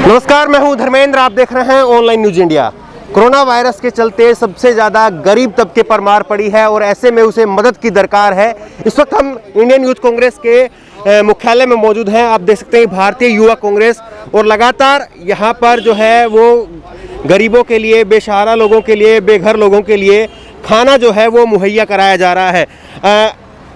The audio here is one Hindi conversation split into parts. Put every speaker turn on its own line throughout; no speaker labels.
नमस्कार, मैं हूं धर्मेंद्र। आप देख रहे हैं online news India. Corona virus के चलते सबसे ज़्यादा गरीब तबके पर मार पड़ी है और ऐसे में उसे मदद की दरकार है। इस वक्त हम इंडियन यूथ कांग्रेस के मुख्यालय में मौजूद हैं। आप देख सकते हैं भारतीय युवा कांग्रेस, और लगातार यहाँ पर जो है वो गरीबों के लिए, बेसहारा लोगों के लिए, बेघर लोगों के लिए खाना जो है वो मुहैया कराया जा रहा है।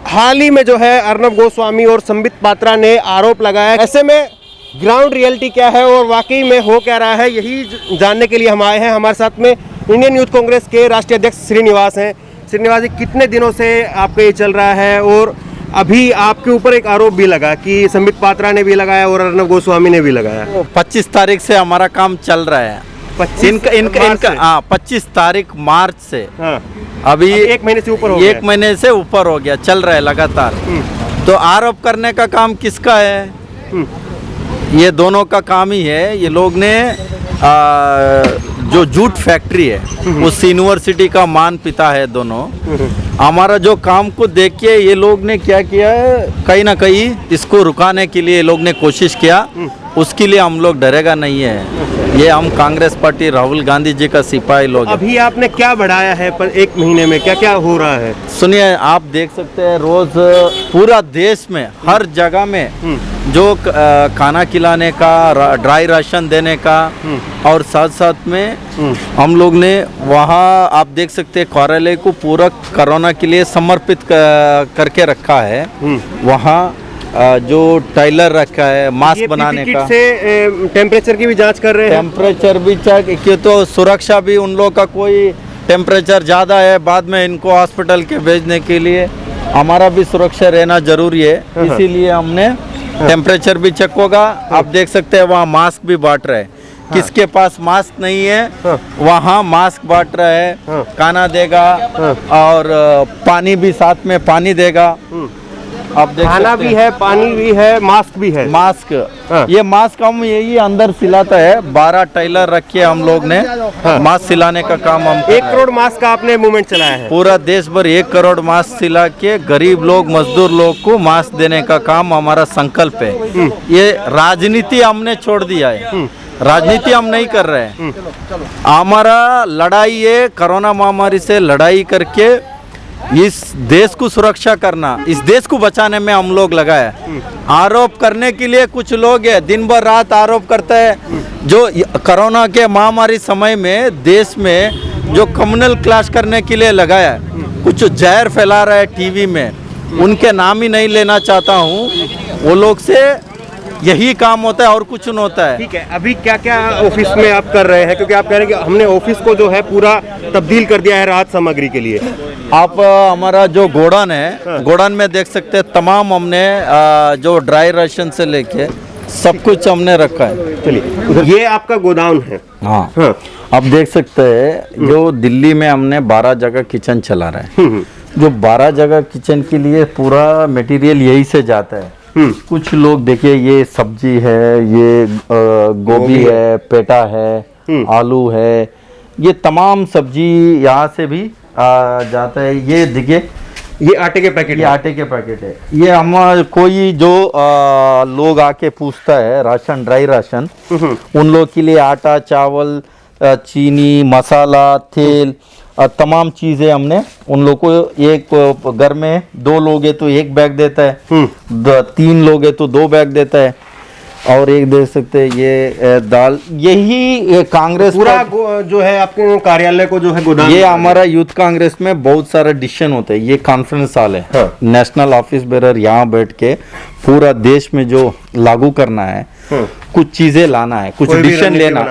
हाल ही में जो है अर्नब गोस्वामी और संबित पात्रा ने आरोप लगाया। ऐसे में ग्राउंड रियलिटी क्या है और वाकई में हो क्या रहा है, यही जानने के लिए हम आए हैं। हमारे साथ में इंडियन यूथ कांग्रेस के राष्ट्रीय अध्यक्ष श्रीनिवास हैं। श्रीनिवास जी, कितने दिनों से आपका ये चल रहा है? और अभी आपके ऊपर एक आरोप भी लगा कि संबित पात्रा ने भी लगाया और अर्नब गोस्वामी ने भी लगाया।
25 तारीख से हमारा काम चल रहा है। 25 तारीख मार्च से।
हाँ।
अभी
1 महीने से ऊपर हो गया।
1 महीने से ऊपर हो गया, चल रहा है लगातार। तो आरोप करने का काम किसका है? ये दोनों का काम ही है। ये लोग ने जो जूट फैक्ट्री है उस यूनिवर्सिटी का मान पिता है दोनों। हमारा जो काम को देख के ये लोग ने क्या किया है, कहीं ना कहीं इसको रुकाने के लिए ये लोग ने कोशिश किया। उसके लिए हम लोग डरेगा नहीं है। ये हम कांग्रेस पार्टी राहुल गांधी जी का सिपाही लोग।
अभी आपने क्या बढ़ाया है पर 1 महीने में क्या क्या हो रहा है?
सुनिए, आप देख सकते हैं रोज पूरा देश में हर जगह में जो खाना खिलाने का, ड्राई राशन देने का, और साथ साथ में हम लोग ने वहाँ आप देख सकते हैं कार्यालय को पूरा कोरोना के लिए समर्पित करके रखा है। वहाँ जो टाइलर रखा है मास्क बनाने का,
से टेम्परेचर की भी जांच कर रहे हैं।
टेम्परेचर भी चेक की, तो सुरक्षा भी उन लोग का कोई टेम्परेचर ज़्यादा है बाद में इनको हॉस्पिटल के भेजने के लिए हमारा भी सुरक्षा रहना जरूरी है। इसीलिए हमने टेम्परेचर भी चेक होगा। आप देख सकते हैं वहाँ मास्क भी बांट रहे हैं। किसके पास मास्क नहीं है वहाँ मास्क बांट रहा है। खाना देगा और पानी भी साथ में पानी देगा। आप देख
खाना भी है, पानी भी है, मास्क भी है।
मास्क, ये मास्क हम यही अंदर सिलाता है। 12 टेलर रखे हम लोग ने मास्क सिलाने का काम हम
1 करोड़ मास्क का आपने मूवमेंट चलाया है।
पूरा देश भर 1 करोड़ मास्क सिला के गरीब लोग, मजदूर लोग को मास्क देने का काम हमारा संकल्प है। ये राजनीति हमने छोड़ दिया है। राजनीति हम नहीं कर रहे हैं। हमारा लड़ाई है कोरोना महामारी से लड़ाई करके इस देश को सुरक्षा करना, इस देश को बचाने में हम लोग लगाए। आरोप करने के लिए कुछ लोग हैं दिन भर रात आरोप करते हैं। जो कोरोना के महामारी समय में देश में जो कम्युनल क्लास करने के लिए लगाया, कुछ जहर फैला रहा है टीवी में, उनके नाम ही नहीं लेना चाहता हूँ। वो लोग से यही काम होता है और कुछ नहीं होता है।
ठीक है, अभी क्या क्या ऑफिस में आप कर रहे हैं? क्योंकि आप कह रहे हैं कि हमने ऑफिस को जो है पूरा तब्दील कर दिया है राहत सामग्री के लिए।
आप हमारा जो गोडाउन है, गोडाउन में देख सकते हैं तमाम हमने जो ड्राई राशन से लेके सब कुछ हमने रखा है।
चलिए, ये आपका गोदाम है।
हाँ, आप देख सकते हैं जो दिल्ली में हमने 12 जगह किचन चला रहा है। जो 12 जगह किचन के लिए पूरा मटेरियल यही से जाता है। कुछ लोग देखिए, ये सब्जी है, ये गोभी है, पेटा है, आलू है, ये तमाम सब्जी यहाँ से भी जाता है। ये देखिए,
ये आटे के पैकेट,
ये आटे के पैकेट है। ये हम कोई जो लोग आके पूछता है राशन, ड्राई राशन, उन लोग के लिए आटा, चावल, चीनी, मसाला, तेल, तमाम चीजें हमने उन लोग को, एक घर में 2 लोग है तो 1 बैग देता है, 3 लोग है तो 2 बैग देता है। और एक देख सकते हैं ये दाल, यही कांग्रेस
पूरा जो है आपके कार्यालय को जो है गोदाम,
ये हमारा यूथ कांग्रेस में बहुत सारे डिसीजन होते हैं। ये कॉन्फ्रेंस हॉल है। नेशनल ऑफिस बेरर यहाँ बैठ के पूरा देश में जो लागू करना है, कुछ चीजें लाना है, कुछ डिसीजन लेना,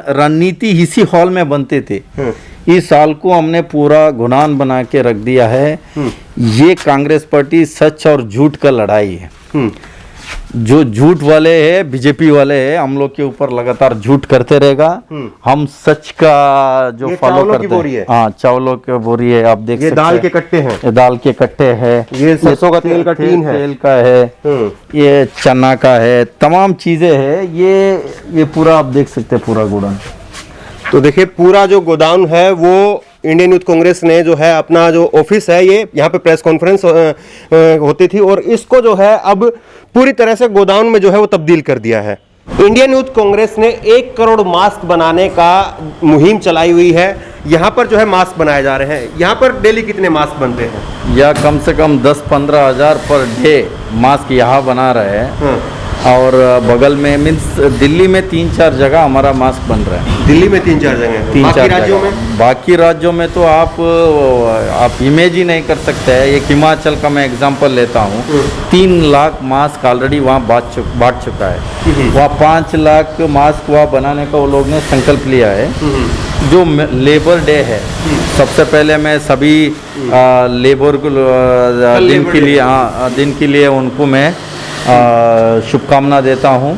रणनीति इसी हॉल में बनते थे। इस साल को हमने पूरा गुणान बना के रख दिया है। ये कांग्रेस पार्टी सच और झूठ का लड़ाई है। जो झूठ वाले है, बीजेपी वाले है, हम लोग के ऊपर लगातार झूठ करते रहेगा। हम सच का जो फॉलो करते हैं। हाँ, चावलों की बोरी है, आप देख सकते हैं।
दाल के कट्टे हैं,
ये दाल के कट्टे है,
ये सरसों का तेल का टीन है,
तेल का है, ये चना का है, तमाम चीजें है। ये पूरा आप देख सकते हैं पूरा गोडाउन।
तो देखिए, पूरा जो गोदाम है वो इंडियन यूथ कांग्रेस ने जो है अपना जो ऑफिस है, ये यहाँ पे प्रेस कॉन्फ्रेंस होती थी, और इसको जो है अब पूरी तरह से गोदाम में जो है वो तब्दील कर दिया है। इंडियन यूथ कांग्रेस ने 1 करोड़ मास्क बनाने का मुहिम चलाई हुई है। यहाँ पर जो है मास्क बनाए जा रहे हैं। यहाँ पर डेली कितने मास्क बनते हैं?
या कम से कम 10-15 हज़ार पर डे मास्क यहाँ बना रहे हैं। और बगल में मीन्स दिल्ली में 3-4 जगह हमारा मास्क बन रहा है।
दिल्ली में 3-4 जगह हैं। बाकी राज्यों में? बाकी
राज्यों में तो आप इमेज ही नहीं कर सकते हैं। एक हिमाचल का मैं एग्जांपल लेता हूँ, 3 लाख मास्क ऑलरेडी वहाँ बांट चुका है। वहाँ 5 लाख मास्क वहाँ बनाने का वो लोग ने संकल्प लिया है। जो लेबर डे है, सबसे पहले मैं सभी लेबर को दिन के लिए उनको मैं शुभकामना देता हूँ।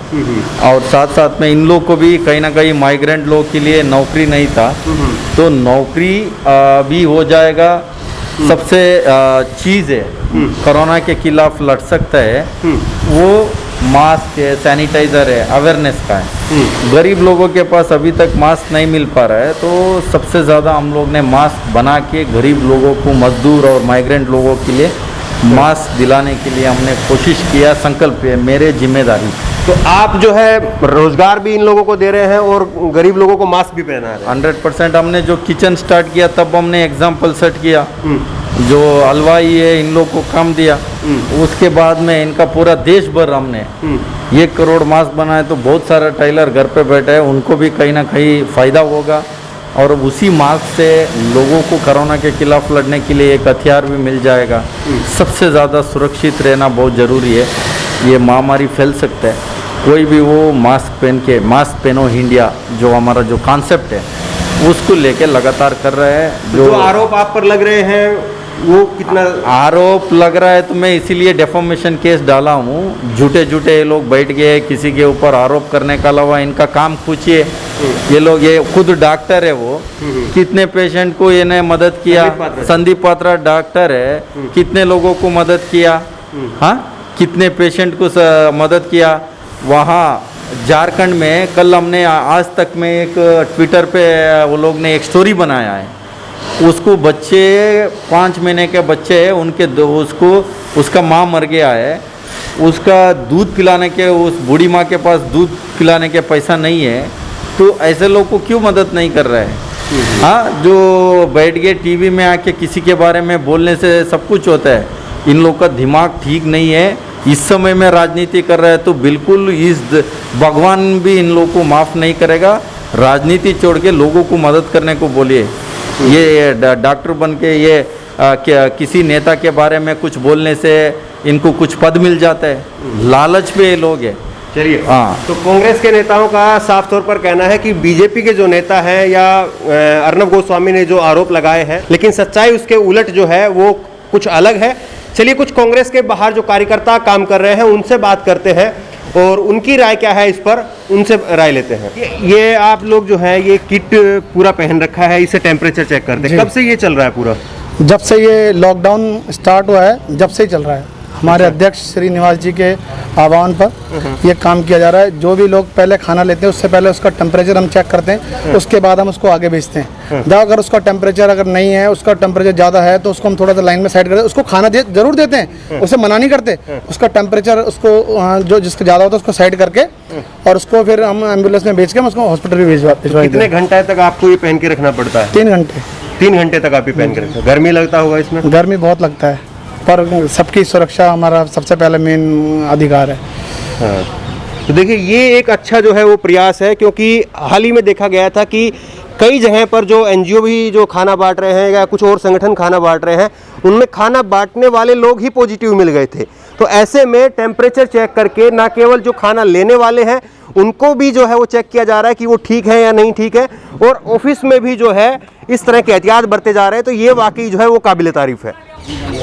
और साथ साथ में इन लोग को भी कहीं ना कहीं माइग्रेंट लोग के लिए नौकरी नहीं था, तो नौकरी भी हो जाएगा। सबसे चीज़ है कोरोना के खिलाफ लड़ सकता है वो मास्क है, सैनिटाइज़र है, अवेयरनेस का है। गरीब लोगों के पास अभी तक मास्क नहीं मिल पा रहा है, तो सबसे ज़्यादा हम लोग ने मास्क बना के गरीब लोगों को, मजदूर और माइग्रेंट लोगों के लिए मास्क दिलाने के लिए हमने कोशिश किया। संकल्प है मेरे जिम्मेदारी।
तो आप जो है रोजगार भी इन लोगों को दे रहे हैं और गरीब लोगों को मास्क भी पहना रहे हैं।
100% हमने जो किचन स्टार्ट किया तब हमने एग्जाम्पल सेट किया। जो हलवाई है इन लोग को काम दिया। उसके बाद में इनका पूरा देश भर हमने 1 करोड़ मास्क बनाए, तो बहुत सारा टेलर घर पे बैठे हैं, उनको भी कहीं ना कहीं फ़ायदा होगा। और उसी मास्क से लोगों को कोरोना के खिलाफ लड़ने के लिए एक हथियार भी मिल जाएगा। सबसे ज़्यादा सुरक्षित रहना बहुत ज़रूरी है। ये महामारी फैल सकता है, कोई भी वो मास्क पहन के, मास्क पहनो इंडिया जो हमारा जो कॉन्सेप्ट है उसको लेके लगातार कर रहे हैं।
जो आरोप आप पर लग रहे हैं वो कितना
आरोप लग रहा है, तो मैं इसीलिए डेफोमेशन केस डाला हूँ। झूठे लोग बैठ गए किसी के ऊपर आरोप करने के अलावा इनका काम पूछिए। ये लोग, ये खुद डॉक्टर है, वो कितने पेशेंट को इन्हें मदद किया। संदीप पात्रा डॉक्टर है, कितने लोगों को मदद किया, हाँ, कितने पेशेंट को मदद किया। वहाँ झारखंड में कल हमने आज तक में एक ट्विटर पे वो लोग ने एक स्टोरी बनाया है। उसको बच्चे 5 महीने के बच्चे हैं उनके, उसका माँ मर गया है, उसका दूध पिलाने के, उस बूढ़ी माँ के पास दूध पिलाने के पैसा नहीं है, तो ऐसे लोग को क्यों मदद नहीं कर रहे हैं? हाँ, जो बैठ गए टीवी में आके किसी के बारे में बोलने से सब कुछ होता है। इन लोग का दिमाग ठीक नहीं है। इस समय में राजनीति कर रहे हैं तो बिल्कुल भगवान भी इन लोगों को माफ़ नहीं करेगा। राजनीति छोड़ के लोगों को मदद करने को बोलिए। ये डॉक्टर बन के ये किसी नेता के बारे में कुछ बोलने से इनको कुछ पद मिल जाता है। लालच पे ये लोग हैं।
चलिए, हाँ, तो कांग्रेस के नेताओं का साफ तौर पर कहना है कि बीजेपी के जो नेता हैं या अर्नब गोस्वामी ने जो आरोप लगाए हैं, लेकिन सच्चाई उसके उलट जो है वो कुछ अलग है। चलिए, कुछ कांग्रेस के बाहर जो कार्यकर्ता काम कर रहे हैं उनसे बात करते हैं और उनकी राय क्या है इस पर, उनसे राय लेते हैं। ये आप लोग जो है ये किट पूरा पहन रखा है, इसे टेम्परेचर चेक करते हैं, कब से ये चल रहा है पूरा?
जब से ये लॉकडाउन स्टार्ट हुआ है, जब से ही चल रहा है। हमारे अध्यक्ष श्री निवास जी के आह्वान पर ये काम किया जा रहा है। जो भी लोग पहले खाना लेते हैं उससे पहले उसका टेम्परेचर हम चेक करते हैं, उसके बाद हम उसको आगे भेजते हैं। जब अगर उसका टेम्परेचर अगर नहीं है, उसका टेम्परेचर ज़्यादा है, तो उसको हम थोड़ा सा लाइन में साइड करते हैं। उसको खाना जरूर देते हैं, उसे मना नहीं करते। उसका टेम्परेचर उसको जो जिसका ज़्यादा होता है उसको साइड करके और उसको फिर हम एम्बुलेंस में भेज के हम उसको हॉस्पिटल भी भिजवाते हैं।
कितने घंटे तक आपको ये पहन के रखना पड़ता है?
3 घंटे।
3 घंटे तक आप ये पहन के रखते हैं। गर्मी लगता होगा इसमें?
गर्मी बहुत लगता है, पर सबकी सुरक्षा हमारा सबसे पहले मेन अधिकार है।
हाँ। तो देखिए, ये एक अच्छा जो है वो प्रयास है, क्योंकि हाल ही में देखा गया था कि कई जगह पर जो एनजीओ भी जो खाना बांट रहे हैं या कुछ और संगठन खाना बांट रहे हैं, उनमें खाना बांटने वाले लोग ही पॉजिटिव मिल गए थे। तो ऐसे में टेम्परेचर चेक करके ना केवल जो खाना लेने वाले हैं उनको भी जो है वो चेक किया जा रहा है कि वो ठीक है या नहीं ठीक है, और ऑफिस में भी जो है इस तरह के एहतियात बरते जा रहे हैं। तो ये वाकई जो है वो काबिल तारीफ है।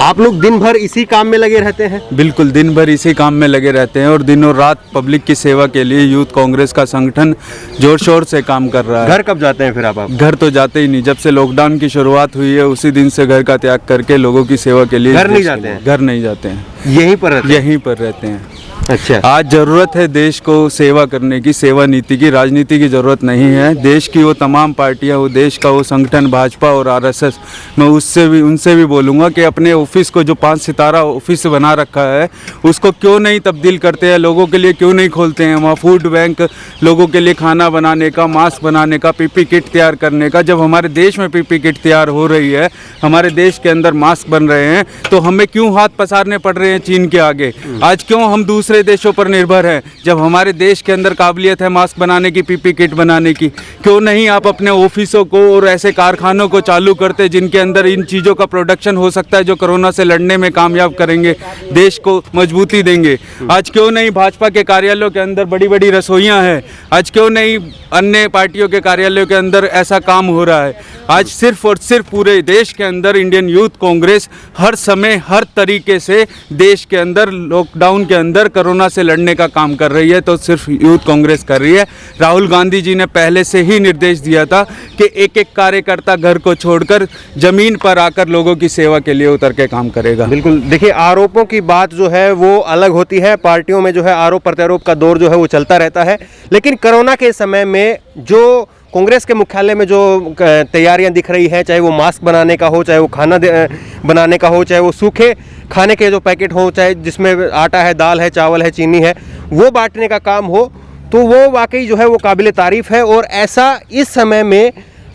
आप लोग दिन भर इसी काम में लगे रहते हैं?
बिल्कुल, दिन भर इसी काम में लगे रहते हैं और दिनों रात पब्लिक की सेवा के लिए यूथ कांग्रेस का संगठन जोर शोर से काम कर रहा है।
घर कब जाते हैं फिर आप?
घर तो जाते ही नहीं। जब से लॉकडाउन की शुरुआत हुई है उसी दिन से घर का त्याग करके लोगों की सेवा के लिए
घर नहीं जाते हैं?
घर नहीं जाते हैं,
यहीं पर रहते हैं?
यहीं पर रहते हैं।
अच्छा।
आज जरूरत है देश को सेवा करने की, सेवा नीति की, राजनीति की जरूरत नहीं है। देश की वो तमाम पार्टियां, वो देश का वो संगठन भाजपा और आरएसएस, मैं उनसे भी बोलूँगा कि अपने ऑफिस को जो 5 सितारा ऑफिस बना रखा है उसको क्यों नहीं तब्दील करते हैं, लोगों के लिए क्यों नहीं खोलते हैं वहाँ फूड बैंक, लोगों के लिए खाना बनाने का, मास्क बनाने का, पीपी किट तैयार करने का। जब हमारे देश में पीपी किट तैयार हो रही है, हमारे देश के अंदर मास्क बन रहे हैं, तो हमें क्यों हाथ पसारने पड़ रहे हैं चीन के आगे? आज क्यों हम दूसरे देशों पर निर्भर हैं जब हमारे देश के अंदर काबिलियत है मास्क बनाने की, पीपी किट बनाने की? क्यों नहीं आप अपने ऑफिसों को और ऐसे कारखानों को चालू करते जिनके अंदर इन चीज़ों का प्रोडक्शन हो सकता है, जो कोरोना से लड़ने में कामयाब करेंगे, देश को मजबूती देंगे? आज क्यों नहीं भाजपा के कार्यालयों के अंदर बड़ी बड़ी रसोइयाँ हैं? आज क्यों नहीं अन्य पार्टियों के कार्यालयों के अंदर ऐसा काम हो रहा है? आज सिर्फ और सिर्फ पूरे देश के अंदर इंडियन यूथ कांग्रेस हर समय हर तरीके से देश के अंदर लॉकडाउन के अंदर कोरोना से लड़ने का काम कर रही है, तो सिर्फ यूथ कांग्रेस कर रही है। राहुल गांधी जी ने पहले से ही निर्देश दिया था कि एक एक कार्यकर्ता घर को छोड़कर जमीन पर आकर लोगों की सेवा के लिए उतर के काम करेगा।
बिल्कुल, देखिए आरोपों की बात जो है वो अलग होती है, पार्टियों में जो है आरोप प्रत्यारोप का दौर जो है वो चलता रहता है, लेकिन कोरोना के समय में जो कांग्रेस के मुख्यालय में जो तैयारियां दिख रही हैं, चाहे वो मास्क बनाने का हो, चाहे वो खाना बनाने का हो, चाहे वो सूखे खाने के जो पैकेट हो, चाहे जिसमें आटा है, दाल है, चावल है, चीनी है, वो बांटने का काम हो, तो वो वाकई जो है वो काबिल तारीफ़ है। और ऐसा इस समय में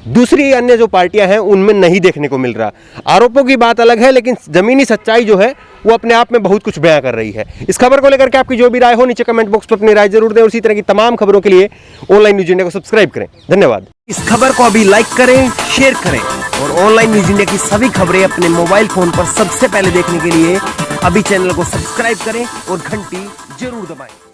दूसरी अन्य जो पार्टियां हैं उनमें नहीं देखने को मिल रहा। आरोपों की बात अलग है, लेकिन ज़मीनी सच्चाई जो है वो अपने आप में बहुत कुछ बयां कर रही है। इस खबर को लेकर के आपकी जो भी राय हो नीचे कमेंट बॉक्स पर अपनी राय जरूर दें, और इसी तरह की तमाम खबरों के लिए ऑनलाइन न्यूज़ इंडिया को सब्सक्राइब करें। धन्यवाद। इस खबर को अभी लाइक करें, शेयर करें, और ऑनलाइन न्यूज़ इंडिया की सभी खबरें अपने मोबाइल फोन पर सबसे पहले देखने के लिए अभी चैनल को सब्सक्राइब करें और घंटी जरूर दबाएं।